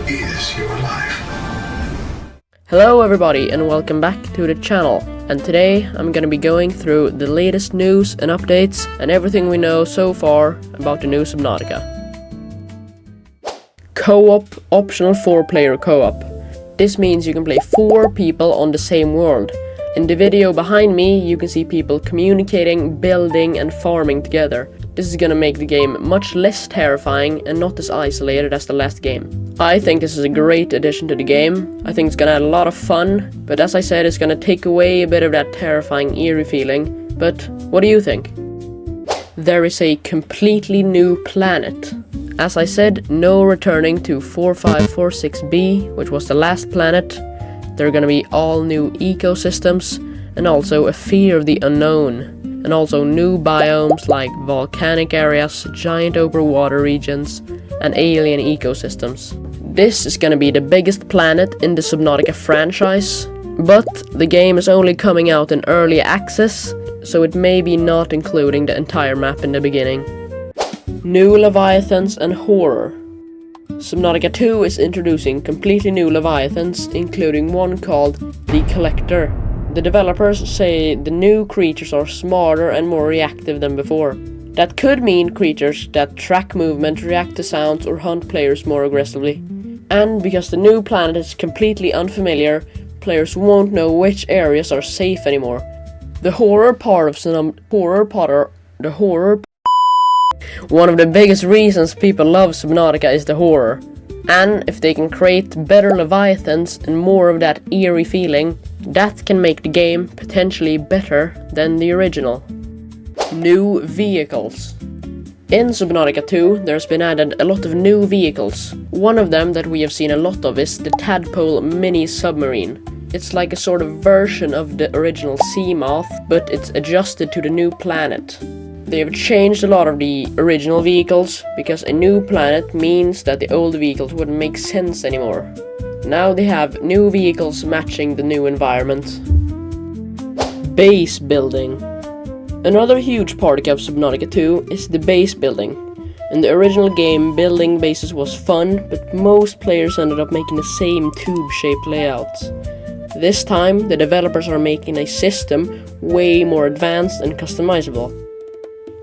is your life. Hello everybody and welcome back to the channel, and today I'm gonna be going through the latest news and updates and everything we know so far about the new Subnautica. Co-op, optional 4-player co-op. This means you can play 4 people on the same world. In the video behind me you can see people communicating, building and farming together. This is gonna make the game much less terrifying and not as isolated as the last game. I think this is a great addition to the game. I think it's gonna add a lot of fun, but as I said, it's gonna take away a bit of that terrifying, eerie feeling. But what do you think? There is a completely new planet. As I said, no returning to 4546b, which was the last planet. There are gonna be all new ecosystems, and also a fear of the unknown. And also new biomes like volcanic areas, giant open water regions, and alien ecosystems. This is gonna be the biggest planet in the Subnautica franchise, but the game is only coming out in early access, so it may be not including the entire map in the beginning. New Leviathans and horror. Subnautica 2 is introducing completely new Leviathans, including one called the Collector. The developers say the new creatures are smarter and more reactive than before. That could mean creatures that track movement, react to sounds, or hunt players more aggressively. And because the new planet is completely unfamiliar, players won't know which areas are safe anymore. One of the biggest reasons people love Subnautica is the horror. And if they can create better Leviathans and more of that eerie feeling, that can make the game potentially better than the original. New vehicles. In Subnautica 2, there's been added a lot of new vehicles. One of them that we have seen a lot of is the Tadpole mini submarine. It's like a sort of version of the original Seamoth, but it's adjusted to the new planet. They have changed a lot of the original vehicles, because a new planet means that the old vehicles wouldn't make sense anymore. Now they have new vehicles matching the new environment. Base building. Another huge part of Subnautica 2 is the base building. In the original game, building bases was fun, but most players ended up making the same tube-shaped layouts. This time, the developers are making a system way more advanced and customizable.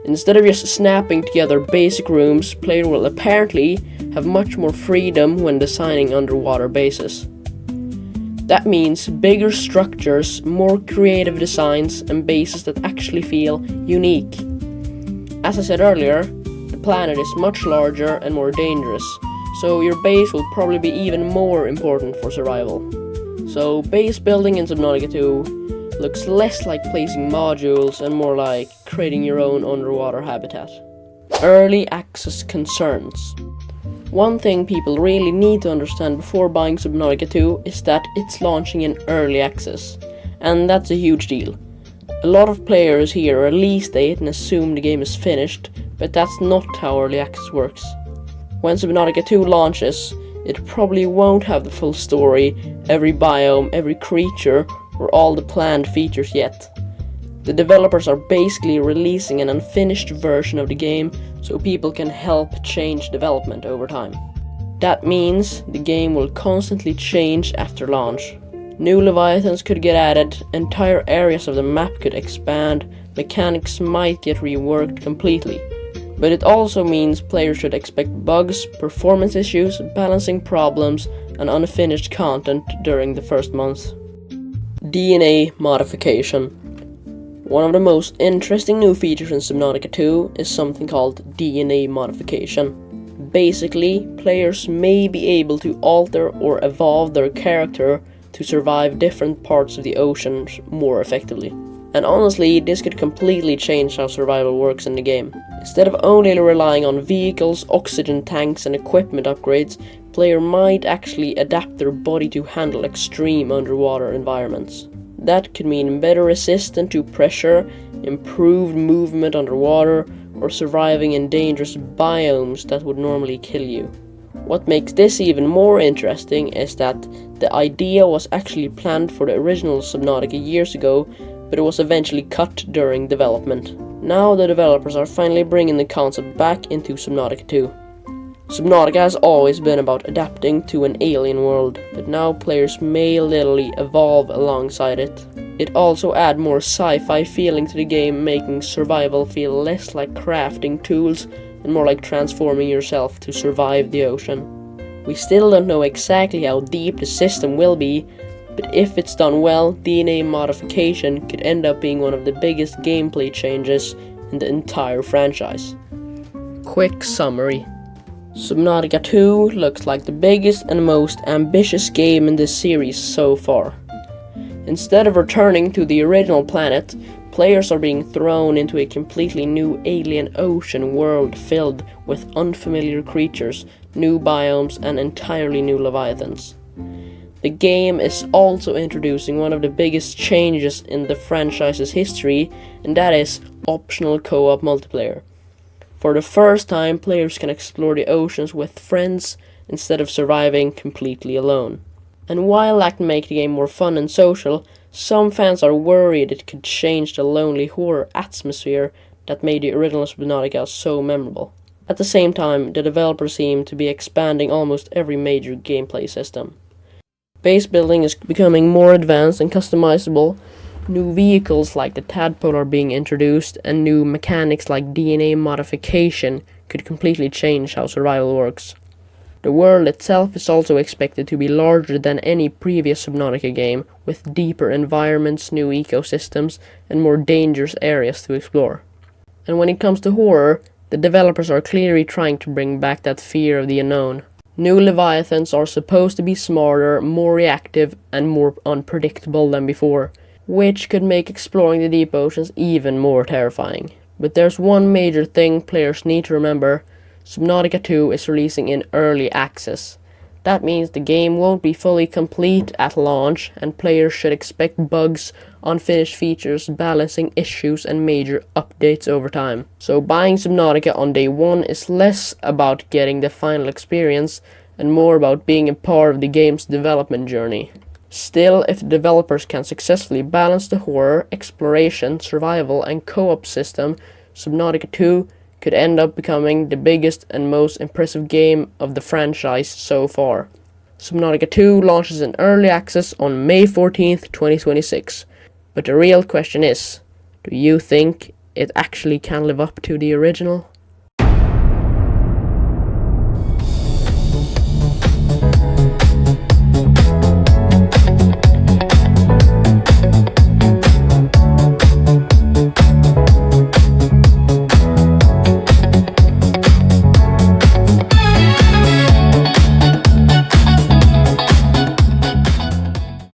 Instead of just snapping together basic rooms, players will apparently have much more freedom when designing underwater bases. That means bigger structures, more creative designs, and bases that actually feel unique. As I said earlier, the planet is much larger and more dangerous, so your base will probably be even more important for survival. So base building in Subnautica 2 looks less like placing modules and more like creating your own underwater habitat. Early access concerns. One thing people really need to understand before buying Subnautica 2 is that it's launching in early access, and that's a huge deal. A lot of players hear a release date and assume the game is finished, but that's not how early access works. When Subnautica 2 launches, it probably won't have the full story, every biome, every creature, or all the planned features yet. The developers are basically releasing an unfinished version of the game so people can help change development over time. That means the game will constantly change after launch. New Leviathans could get added, entire areas of the map could expand, mechanics might get reworked completely. But it also means players should expect bugs, performance issues, balancing problems, and unfinished content during the first month. DNA modification. One of the most interesting new features in Subnautica 2 is something called DNA modification. Basically, players may be able to alter or evolve their character to survive different parts of the ocean more effectively. And honestly, this could completely change how survival works in the game. Instead of only relying on vehicles, oxygen tanks, and equipment upgrades, player might actually adapt their body to handle extreme underwater environments. That could mean better resistance to pressure, improved movement underwater, or surviving in dangerous biomes that would normally kill you. What makes this even more interesting is that the idea was actually planned for the original Subnautica years ago, but it was eventually cut during development. Now the developers are finally bringing the concept back into Subnautica 2. Subnautica has always been about adapting to an alien world, but now players may literally evolve alongside it. It also adds more sci-fi feeling to the game, making survival feel less like crafting tools and more like transforming yourself to survive the ocean. We still don't know exactly how deep the system will be, but if it's done well, DNA modification could end up being one of the biggest gameplay changes in the entire franchise. Quick summary. Subnautica 2 looks like the biggest and most ambitious game in this series so far. Instead of returning to the original planet, players are being thrown into a completely new alien ocean world filled with unfamiliar creatures, new biomes, and entirely new Leviathans. The game is also introducing one of the biggest changes in the franchise's history, and that is optional co-op multiplayer. For the first time, players can explore the oceans with friends instead of surviving completely alone. And while that can make the game more fun and social, some fans are worried it could change the lonely horror atmosphere that made the original Subnautica so memorable. At the same time, the developers seem to be expanding almost every major gameplay system. Base building is becoming more advanced and customizable. New vehicles like the tadpole are being introduced, and new mechanics like DNA modification could completely change how survival works. The world itself is also expected to be larger than any previous Subnautica game, with deeper environments, new ecosystems, and more dangerous areas to explore. And when it comes to horror, the developers are clearly trying to bring back that fear of the unknown. New Leviathans are supposed to be smarter, more reactive, and more unpredictable than before, which could make exploring the deep oceans even more terrifying. But there's one major thing players need to remember: Subnautica 2 is releasing in early access. That means the game won't be fully complete at launch, and players should expect bugs, unfinished features, balancing issues, and major updates over time. So buying Subnautica on day one is less about getting the final experience and more about being a part of the game's development journey. Still, if the developers can successfully balance the horror, exploration, survival, and co-op system, Subnautica 2 could end up becoming the biggest and most impressive game of the franchise so far. Subnautica 2 launches in early access on May 14th, 2026. But the real question is, do you think it actually can live up to the original?